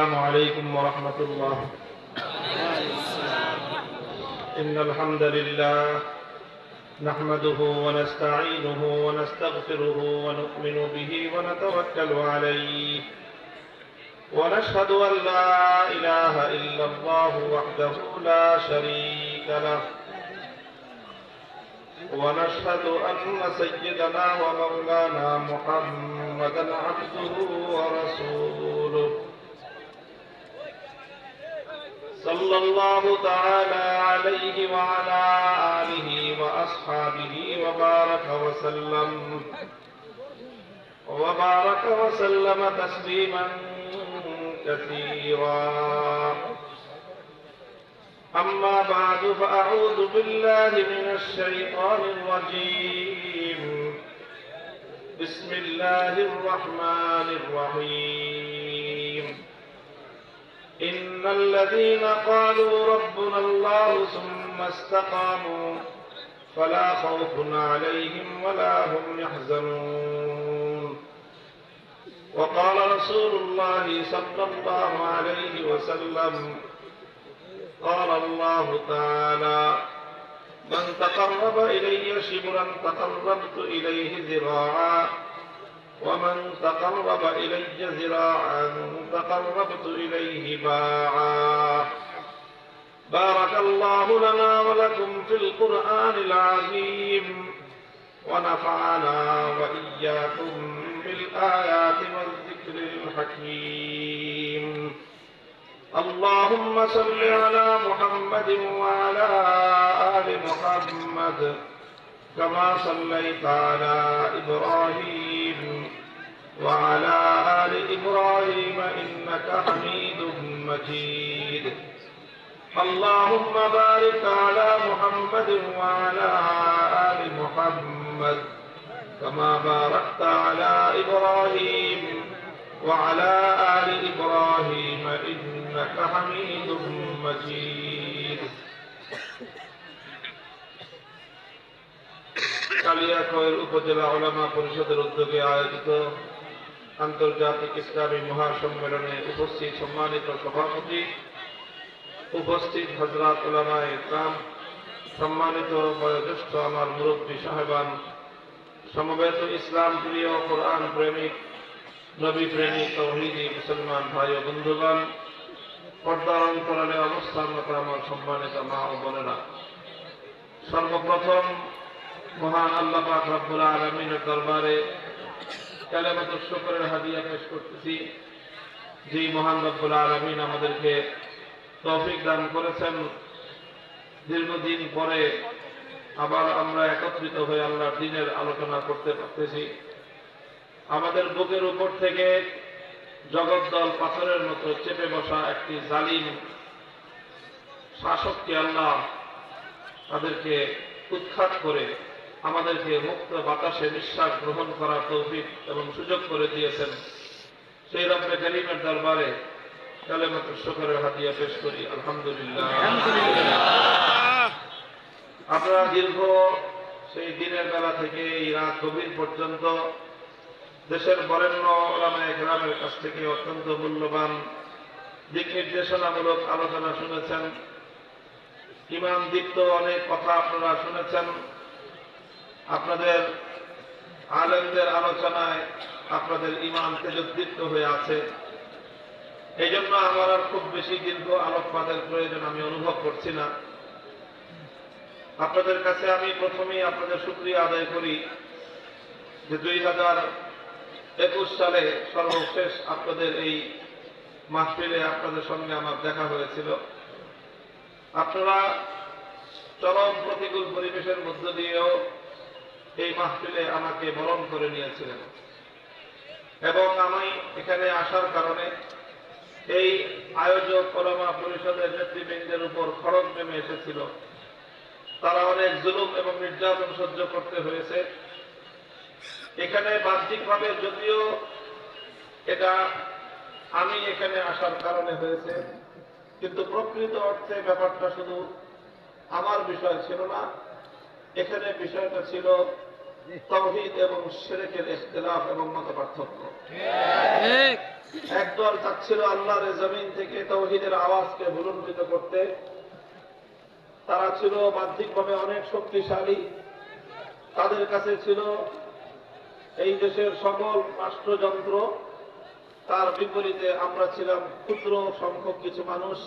السلام عليكم ورحمة الله. إن الحمد لله نحمده ونستعينه ونستغفره ونؤمن به ونتوكل عليه ونشهد أن لا إله إلا الله وحده لا شريك له ونشهد أن سيدنا ومولانا محمدا عبده ورسوله صلى الله تعالى عليه وعلى آله وأصحابه وبارك وسلم تسليما كثيرا. أما بعد فأعوذ بالله من الشيطان الرجيم. بسم الله الرحمن الرحيم. إن الذين قالوا ربنا الله ثم استقاموا فلا خوف عليهم ولا هم يحزنون. وقال رسول الله صلى الله عليه وسلم قال الله تعالى من تقرب إلي شبرا تقربت إليه ذراعا ومن تقرب إلي ذراعا تقربت إليه باعا. بارك الله لنا ولكم في القرآن العظيم ونفعنا وإياكم بالآيات والذكر الحكيم. اللهم صل على محمد وعلى آل محمد كما صليت على إبراهيم وعلى آل إبراهيم إنك حميد مجيد. اللهم بارك على محمد وعلى آل محمد كما باركت على إبراهيم وعلى آل إبراهيم إنك حميد مجيد. কালিয়াকৈর উপজেলা উলামা পরিষদের উদ্যোগে আয়োজিত আন্তর্জাতিক ইসলামী মহাসম্মেলনে উপস্থিত সম্মানিত সভাপতি, উপস্থিত হযরত উলামায়ে ইকরাম, সম্মানিত বয়োজ্যেষ্ঠ আমার মুরব্বী সাহেবান, সমবেত ইসলাম প্রিয়, কোরআন প্রেমিক, নবী প্রেমিক, তাওহীদি মুসলমান ভাই ও বন্ধুগণ, পর্দার অন্তরালে অবস্থানরত আমার সম্মানিত মা ও বোনেরা, সর্বপ্রথম মহান আল্লাহ পাক রব্বুল আলামিনের দরবারে কালেমাতুশ শুকরের হাদিয়া পেশ করতেছি। যে মহান রব্বুল আলামিন আমাদেরকে তৌফিক দান করেছেন, দীর্ঘদিন পরে আবার আমরা একত্রিত হয়ে আল্লাহর দ্বীনের আলোচনা করতে পারতেছি। আমাদের বুকের উপর থেকে জগদ্দল পাথরের মতো চেপে বসা একটি জালিম শাসককে আল্লাহ তাদেরকে উৎখাত করে আমাদেরকে মুক্ত বাতাসে নিঃশ্বাস গ্রহণ করার তৌফিক এবং সুযোগ করে দিয়েছেন। সেই রব্বে কারীমের দরবারে কালেমাতুশ শুকরের হাদিয়া পেশ করি, আলহামদুলিল্লাহ। আপনারা দীর্ঘ সেই দিনের বেলা থেকে এই রাত গভীর পর্যন্ত দেশের বরেণ্য উলামায়ে কেরামের কাছ থেকে অত্যন্ত মূল্যবান দিক নির্দেশনামূলক আলোচনা শুনেছেন। ঈমান দীপ্ত অনেক কথা আপনারা শুনেছেন। আপনাদের আলেমদের আলোচনায় আপনাদের ঈমান তেজোদ্দীপ্ত হয়ে আছে। এই জন্য আমার আর খুব বেশি দীর্ঘ আলোকপাতের প্রয়োজন আমি অনুভব করছি না। আপনাদের কাছে আমি প্রথমেই আপনাদের শুকরিয়া আদায় করি যে 2021 সালে সর্বশেষ আপনাদের এই মাহফিলে আপনাদের সঙ্গে আমার দেখা হয়েছিল। আপনারা চরম প্রতিকূল পরিবেশের মধ্য দিয়েও এই মাহফিলে আমাকে বরণ করে নিয়েছিলেন এবং আমি এখানে আসার কারণে এই আয়োজক উলামা পরিষদের নেতৃবৃন্দের উপর খড়গ নেমে এসেছিল। তারা অনেক জুলুম এবং নির্যাতন সহ্য করতে হয়েছে। এখানে বাহ্যিকভাবে যদিও এটা আমি এখানে আসার কারণে হয়েছে, কিন্তু প্রকৃত অর্থে ব্যাপারটা শুধু আমার বিষয় ছিল না। এখানে বিষয়টা ছিল তাওহীদ এবং শিরকের ইখতিলাফ এবং মতপার্থক্য। একদল চাচ্ছিল আল্লাহর জমিন থেকে তাওহীদের আওয়াজকে বুলন্দিত করতে। তারা ছিল বাহ্যিকভাবে অনেক শক্তিশালী, তাদের কাছে ছিল এই দেশের সকল রাষ্ট্রযন্ত্র। তার বিপরীতে আমরা ছিলাম ক্ষুদ্র সংখ্যক কিছু মানুষ।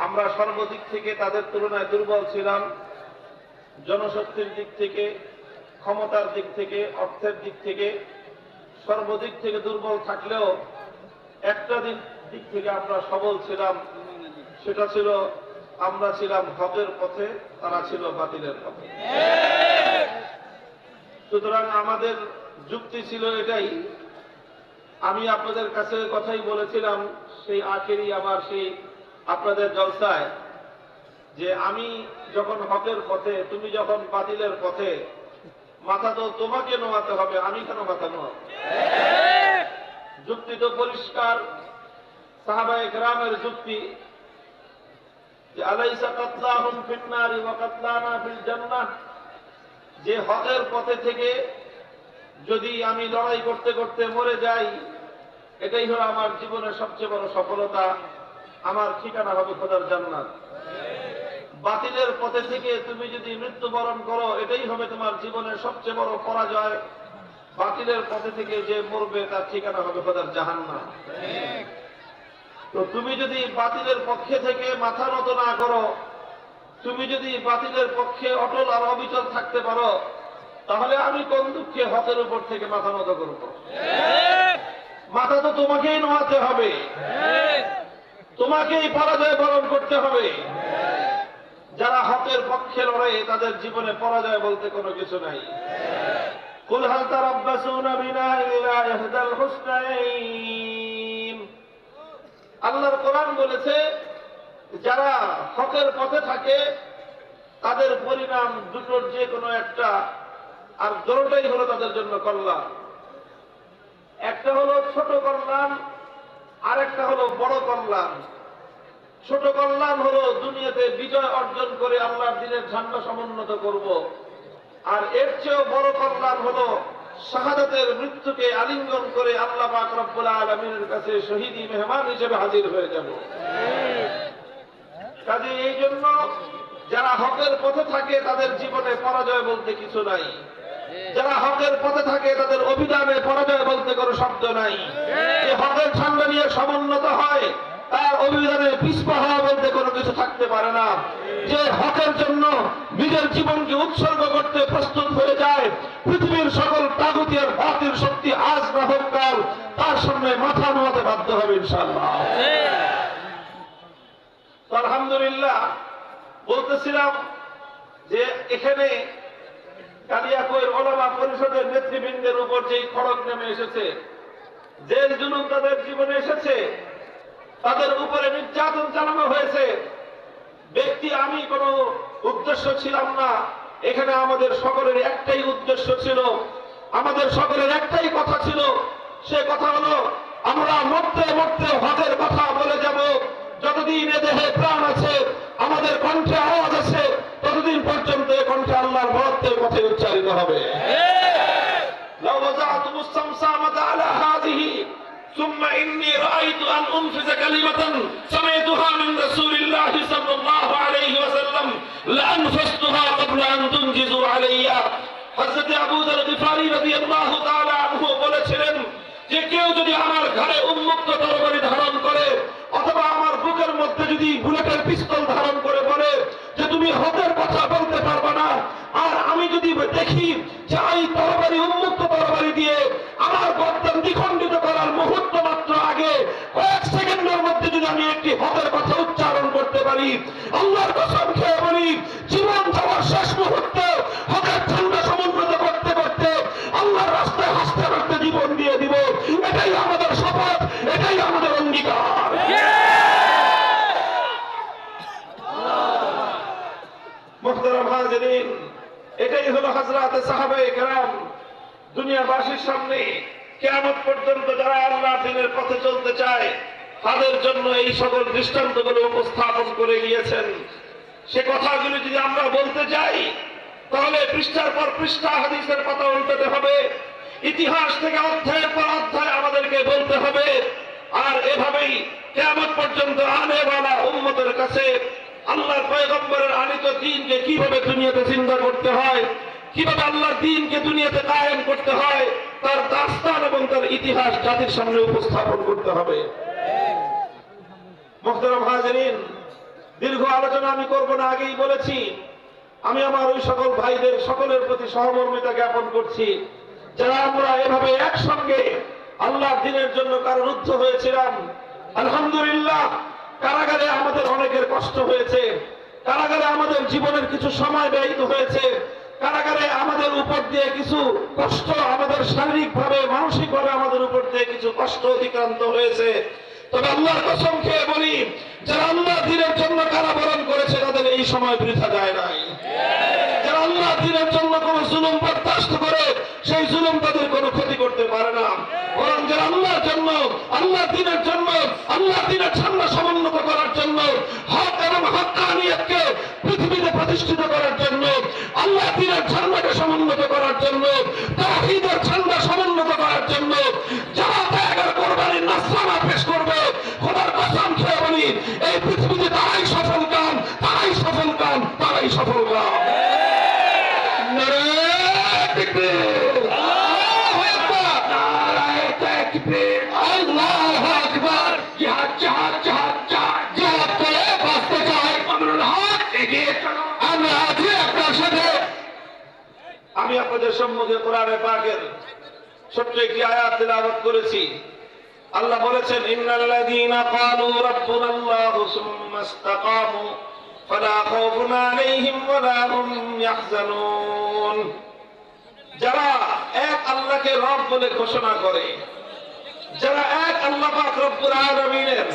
আমরা সর্বদিক থেকে তাদের তুলনায় দুর্বল ছিলাম, জনশক্তির দিক থেকে, ক্ষমতার দিক থেকে, অর্থের দিক থেকে, সর্বদিক থেকে দুর্বল থাকলেও একটা দিক থেকে আমরা সবল ছিলাম, সেটা ছিল আমরা ছিলাম হকের পথে, তারা ছিল বাতিলের পথে। সুতরাং আমাদের যুক্তি ছিল এটাই। আমি আপনাদের কাছে কথাই বলেছিলাম সেই আখেরি আবার সেই আপনাদের জলসায়, যে আমি যখন হকের পথে, তুমি যখন বাতিলের পথে, মাথা তো তোমাকে নোয়াতে হবে, আমি কেন মাথা নোয়াব? যুক্তি তো পরিষ্কার, সাহাবায়ে কেরামের যুক্তি, যে আলাইসা কাতলাহুম ফিন নারি ওয়া কাতলানা ফিল জান্নাহ, যে হকের পথে থেকে যদি আমি লড়াই করতে করতে মরে যাই, এটাই হলো আমার জীবনের সবচেয়ে বড় সফলতা, আমার ঠিকানা হবে খোদার জান্নাত। বাতিলের পথে থেকে তুমি যদি মৃত্যুবরণ করো, এটাই হবে তোমার জীবনের সবচেয়ে বড় পরাজয়। বাতিলের পথে থেকে যে মরবে তার ঠিকানা হবে খোদার জাহান্নাম। তো তুমি যদি বাতিলের পক্ষে থেকে মাথা নত না করো, তুমি যদি বাতিলের পক্ষে অটল আর অবিচল থাকতে পারো, তাহলে আমি কোন দুঃখে হকের উপর থেকে মাথা নত করব? মাথা তো তোমাকেই নোয়াতে হবে, তোমাকেই পরাজয় বরণ করতে হবে। যারা হকের পক্ষে লড়ে তাদের জীবনে পরাজয় বলতে কোনো কিছু নাই। কুল হাল তারাব্বাসুনা বিনা ইল্লা ইহদাল হুসনাইন। আল্লাহর কোরআন বলেছে, যারা হকের পথে থাকে তাদের পরিণাম দুটোর যে কোনো একটা, আর দুটোটাই হলো তাদের জন্য কল্যাণ। একটা হলো ছোট কল্যাণ, আর একটা হলো বড় কল্যাণ। ছোট কল্যাণ হলো দুনিয়াতে বিজয় অর্জন করে আল্লাহর দ্বীনের ঝান্ডা সমুন্নত করব, আর এর চেয়েও বড় কল্যাণ হলো শাহাদাতের মৃত্যুকে আলিঙ্গন করে আল্লাহ পাক রব্বুল আলামিনের কাছে শহীদি মেহমান হিসেবে হাজির হয়ে যাব। কাজে এই জন্য যারা হকের পথে থাকে তাদের জীবনে পরাজয় বলতে কিছু নাই। যারা হকের পথে থাকে তাদের অভিধানে পরাজয় বলতে কোনো শব্দ নাই। যে হকের ঝান্ডা নিয়ে সমুন্নত হয় তার অভিধানে পিছপা হওয়া বলতে কোনো কিছু থাকতে পারে না। যে হকের জন্য নিজের জীবনকে উৎসর্গ করতে প্রস্তুত হয়ে যায়, পৃথিবীর সকল তাগুতি আর বাতিল শক্তি আজ না হোক কাল তার সামনে মাথা নোয়াতে বাধ্য হবে ইনশাআল্লাহ। আলহামদুলিল্লাহ, বলতেছিলাম যে এখানে কালিয়াকৈর ওলামা পরিষদের নেতৃবৃন্দের উপর যেই খড়গ নেমে এসেছে, যে জুলুম তাদের জীবনে এসেছে, তাদের উপরে নির্যাতন চালানো হয়েছে। ব্যক্তি আমি কোনো উদ্দেশ্য ছিলাম না, এখানে আমাদের সকলের একটাই উদ্দেশ্য ছিল, আমাদের সকলের একটাই কথা ছিল। সে কথা হলো আমরা মরতে মরতে হকের কথা বলে যাব। যতদিন এ দেহে প্রাণ আছে, আমাদের কণ্ঠে আওয়াজ আছে, ততদিন পর্যন্ত এ কণ্ঠে আল্লাহর মহত্বের কথা উচ্চারিত হবে। লাউ ওয়াজাতুমুস সামসামাতা আলা হাযিহি ثم إني رأيت أن أنفذ كلمة سمعتها من رسول الله صلى الله عليه وسلم لأنفذتها قبل أن تنجزوا علي। হযরত আবু যর গিফারী রাদিয়াল্লাহু তাআলা আনহু বলেছিলেন যে কেউ যদি আমার ঘরে উন্মুক্ত তরবারি ধারণ করে, অথবা আমার বুকের মধ্যে যদি বুলেটের পিস্তল ধারণ করে বলে যে তুমি হকের কথা বলতে পারবে না, আর আমি যদি দেখি যে এই তরবারি উন্মুক্ত তরবারি দিয়ে আমার গর্দান দ্বিখণ্ডিত করার মুহূর্ত মাত্র আগে কয়েক সেকেন্ডের মধ্যে যদি আমি একটি হকের কথা উচ্চারণ করতে পারি, আল্লাহর কসম খেয়ে বলি জীবন যাওয়ার শেষ মুহূর্তে হকের ঝান্ডা সমুন্নত করতে করতে আল্লাহর রাস্তায় হাসতে হাসতে জীবন দিয়ে দিব। এটাই আমাদের শপথ, এটাই আমাদের অঙ্গীকার। মুহতারাম হাজিরিন, এটাই হলো হযরত সাহাবায়ে কেরাম দুনিয়াবাসীর সামনে কিয়ামত পর্যন্ত যারা আল্লাহর দ্বীনের পথে চলতে চায় তাদের জন্য এই সকল দৃষ্টান্তগুলো উপস্থাপন করে গিয়েছেন। সে কথাগুলো যদি আমরা বলতে যাই তাহলে পৃষ্ঠার পর পৃষ্ঠা হাদিসের পাতা উল্টাতে হবে, ইতিহাস থেকে অধ্যায়ের পর অধ্যায় আমাদেরকে বলতে হবে। আর এভাবেই কিয়ামত পর্যন্ত আনেওয়ালা উম্মতের কাছে আল্লাহর পয়গম্বরের আনিত দ্বীনকে কিভাবে দুনিয়াতে জিন্দা করতে হয়, কিভাবে আল্লাহর দ্বীনকে দুনিয়াতে কায়েম করতে হয়, তার দাস্তান এবং তার ইতিহাস জাতির সামনে উপস্থাপন করতে হবে। মুহতারাম হাজিরিন, দীর্ঘ আলোচনা আমি করব না, আগেই বলেছি আমি আমার ওই সকল ভাইদের সকলের প্রতি সহমর্মিতা জ্ঞাপন করছি যারা আমরা এভাবে একসঙ্গে আল্লাহর দ্বীনের জন্য কারারুদ্ধ হয়েছিলাম। আলহামদুলিল্লাহ, কারাগারে আমাদের অনেকের কষ্ট হয়েছে, কারাগারে আমাদের জীবনের কিছু সময় ব্যয়িত হয়েছে, কারাগারে আমাদের উপর দিয়ে কিছু কষ্ট, আমাদের শারীরিকভাবে মানসিকভাবে আমাদের উপর দিয়ে কিছু কষ্ট অতিক্রান্ত হয়েছে। তবে আল্লাহর কসম খেয়ে বলি, যারা আল্লাহর দ্বীনের জন্য কারাবরণ করেছে তাদের এই সময় বৃথা যায় নাই। যারা আল্লাহর দ্বীনের জন্য কোনো জুলুম বরদাস্ত করে সেই জুলুম তাদের কোনো ক্ষতি করতে পারে না। বরং যারা আল্লাহর জন্য, আল্লাহর দ্বীনের জন্য, আল্লাহর দ্বীনের ঝান্ডা সমুন্নত করার জন্য, হক এবং হক্কানিয়তকে পৃথিবীতে প্রতিষ্ঠিত করার জন্য, আল্লাহর দ্বীনের ঝান্ডাকে সমুন্নত করার জন্য, তাওহীদের ঝান্ডা সমুন্নত করার জন্য যারা ত্যাগের কোরবানির নাসরানা পেশ করবে, খোদার কসম খেয়ে বলি এই পৃথিবীতে তারাই সফল কাম, তারাই সফল কাম, তারাই সফল কাম। নারায়ে তাকবীর, আল্লাহু আকবার, নারায়ে তাকবীর, আল্লাহু আকবার। জিহাদ জিহাদ জিহাদ জিহাদ করে বাঁচতে চাই, আমরুল হক এগিয়ে চলো। আমরা আছি আপনার সাথে। আমি আপনাদের সম্মুখে কোরআনে পাকের ছোট্ট একটি আয়াত তিলাওয়াত করেছি। আল্লাহ বলেছেন, ইন্নাল্লাযীনা ক্বালু রাব্বুনাল্লাহু সুম্মা ইসতাকামু ফালা খাউফুন আলাইহিম ওয়ালা হুম ইয়াহজানুন। যারা এক আল্লাহকে রব বলে ঘোষণা করে, যারা এক আল্লাহ পাক রব্বুল আলামিনের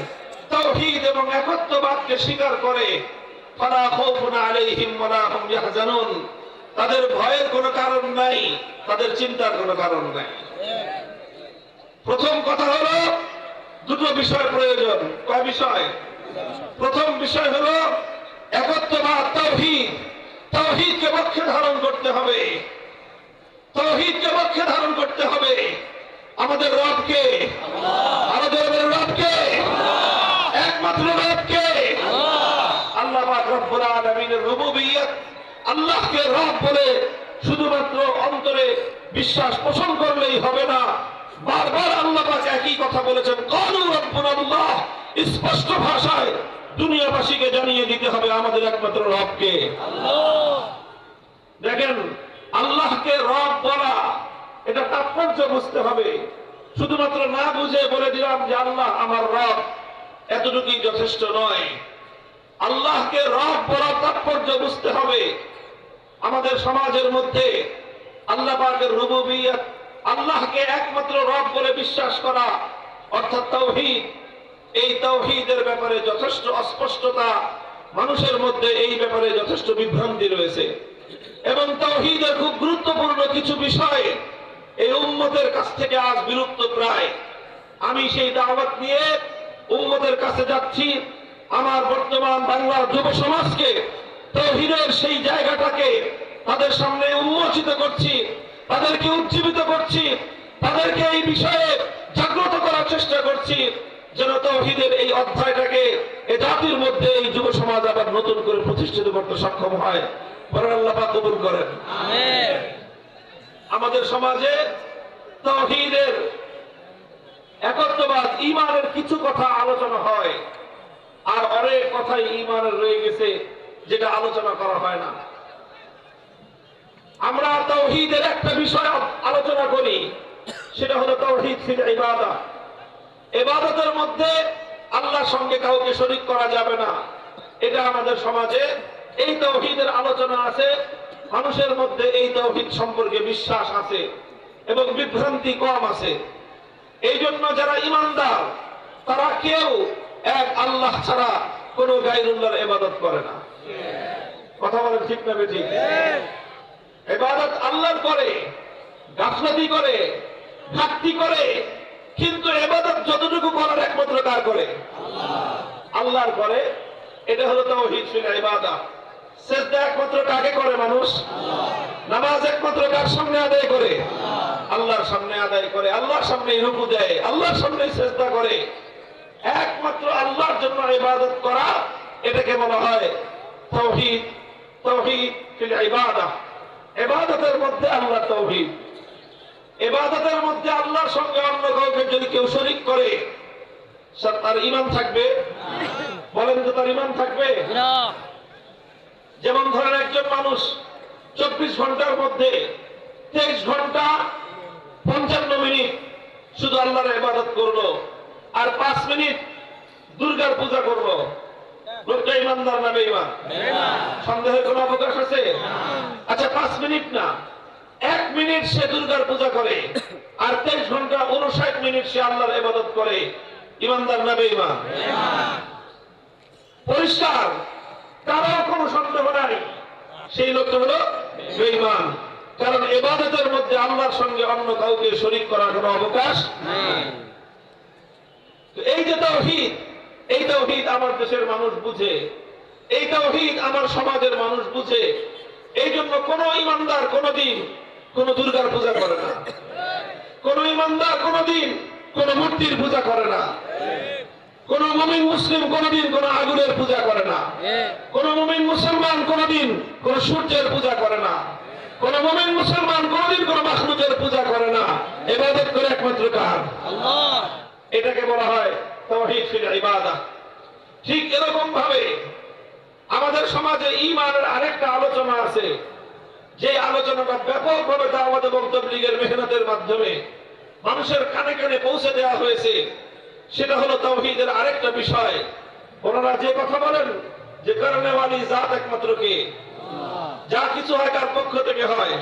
তাওহীদ এবং একত্ববাদকে স্বীকার করে, ফালা খাউফুন আলাইহিম ওয়ালা হুম ইয়াহজানুন, তাদের ভয়ের কোনো কারণ নাই, তাদের চিন্তার কোনো কারণ নাই। প্রথম কথা হলো দুটো বিষয় প্রয়োজন। কয় বিষয়? প্রথম বিষয় হলো একত্ববাদ, তাওহীদ। তাওহীদকে পক্ষে ধারণ করতে হবে, তাওহীদকে পক্ষে ধারণ করতে হবে। আমাদের রবকে, আরো জোরে রবকে, একমাত্র রবকে, আল্লাহ পাক রব্বুল আলামিনের রুবুবিয়্যত, আল্লাহকে রব বলে শুধুমাত্র অন্তরে বিশ্বাস পোষণ করলেই হবে না। বারবার আল্লাহ পাক একই কথা বলেছেন, ক্বালু রাব্বুনাল্লাহ। স্পষ্ট ভাষায় দুনিয়াবাসীকে জানিয়ে দিতে হবে আমাদের একমাত্র রবকে আল্লাহ। দেখেন, আল্লাহকে রব বলা, এটা তাৎপর্য বুঝতে হবে। শুধুমাত্র না বুঝে বলে দিলাম যে আল্লাহ আমার রব, এতটুকুই যথেষ্ট নয়। আল্লাহকে রব বলার তাৎপর্য বুঝতে হবে। আমাদের সমাজের মধ্যে আল্লাহ পাকের রুবুবিয়্যত, আল্লাহকে একমাত্র রব বলে বিশ্বাস করা অর্থাৎ তাওহীদ, এই তাওহীদের ব্যাপারে যথেষ্ট অস্পষ্টতা, মানুষের মধ্যে এই ব্যাপারে যথেষ্ট বিভ্রান্তি রয়েছে। এবং তাওহীদের খুব গুরুত্বপূর্ণ কিছু বিষয় এই উম্মতের কাছ থেকে আজ বিলুপ্ত প্রায়। আমি সেই দাওয়াত নিয়ে উম্মতের কাছে যাচ্ছি। আমার বর্তমান বাংলার যুব সমাজকে তাওহীদের সেই জায়গাটাকে তাদের সামনে উন্মোচিত করছি, তাদেরকে উজ্জীবিত করছি, তাদেরকে এই বিষয়ে জাগ্রত করার চেষ্টা করছি, যেন তাওহীদের এই অধ্যায়টাকে এই জাতির মধ্যে এই যুব সমাজ আবার নতুন করে প্রতিষ্ঠিত করতে সক্ষম হয়। বলেন আল্লাহ পাক কবুল করেন, আমিন। আমাদের সমাজে তাওহীদের, একত্ববাদ, ঈমানের কিছু কথা আলোচনা হয়, আর অনেক কথাই ঈমানের রয়ে গেছে যেটা আলোচনা করা হয় না। আমরা তাওহীদের একটা বিষয় আলোচনা করি, সেটা হলো তাওহীদ ফিল ইবাদা। ইবাদতের মধ্যে আল্লাহর সঙ্গে কাউকে শরীক করা যাবে না, এটা আমাদের সমাজে এই তাওহীদের আলোচনা আছে। মানুষের মধ্যে এই তাওহীদ সম্পর্কে বিশ্বাস আছে এবং বিভ্রান্তি কম আছে। এই জন্য যারা ঈমানদার তারা কেউ এক আল্লাহ ছাড়া কোন গায়রুল্লাহর ইবাদত করে না। কথা বলেন ঠিক না বেঠিক? ইবাদত আল্লাহর করে, গাফলতি করে, ঘাটতি করে, কিন্তু ইবাদত যতটুকু করার একমাত্র কার করে? আল্লাহর করে। এটা হলো তাওহীদ ফিল ইবাদা। সেজদা একমাত্র কাকে করে মানুষ? নামাজ একমাত্র কার সামনে আদায় করে? আল্লাহর সামনে আদায় করে, আল্লাহর সামনে রুকু দেয়, আল্লাহর সামনে সেজদা করে। একমাত্র আল্লাহর জন্য ইবাদত করা, এটাকে বলা হয় তাওহীদ। তাওহীদ ফিল ইবাদাহ, ইবাদতের মধ্যে আল্লাহ তাওহীদ। ইবাদতের মধ্যে আল্লাহর সঙ্গে অন্য কাউকে যদি কেউ শরীক করে, তার ঈমান থাকবে? বলেন তো, তার ঈমান থাকবে? যেমন ধরেন একজন মানুষ 24 ঘন্টার মধ্যে 23 ঘন্টা 55 মিনিট শুধু আল্লাহর ইবাদত করলো, আর 5 মিনিট দুর্গার পূজা করলো, লোকটা ইমানদার না বেঈমান? সন্দেহের কোনো অবকাশ আছে? আচ্ছা, 5 মিনিট না, 1 মিনিট সে দুর্গার পূজা করে, আর 23 ঘন্টা 59 মিনিট সে আল্লাহর ইবাদত করে, ইমানদার না বেঈমান? পরিষ্কার, কারো কোনো সন্দেহ নাই, সেই লোকটা হলো বেঈমান। কারণ ইবাদতের মধ্যে আল্লাহর সঙ্গে অন্য কাউকে শরীক করার কোনো অবকাশ নেই। এই যে তাওহীদ, এই তাওহীদ আমার দেশের মানুষ বুঝে, এই তাওহীদ আমার সমাজের মানুষ বুঝে। এই জন্য কোন ইমানদার কোনদিন কোন দুর্গার পূজা করে না, কোন ইমানদার কোনদিন কোন মূর্তির পূজা করে না, কোন মুমিন মুসলিম কোনদিন কোন আগুনের পূজা করে না, কোন মুমিন মুসলমান কোনদিন কোন সূর্যের পূজা করে না, কোন মুমিন মুসলমান কোনদিন কোন মাখলুকের পূজা করে না। ইবাদত করে একমাত্র কার? আল্লাহ। এটাকে বলা হয় তাওহীদ ফিল ইবাদাহ। ঠিক এরকম ভাবে আমাদের সমাজে ঈমানের আরেকটা আলোচনা আছে, যে আলোচনাটা ব্যাপকভাবে দাওয়াত এবং তাবলীগের মেহনতের মাধ্যমে মানুষের কানে কানে পৌঁছে দেওয়া হয়েছে। সেটা হলো তাওহীদের আরেকটা বিষয়। ওনারা যে কথা বলেন যে করনেওয়ালি জাত একমাত্র কে, যা কিছু হয় কার পক্ষ থেকে হয়?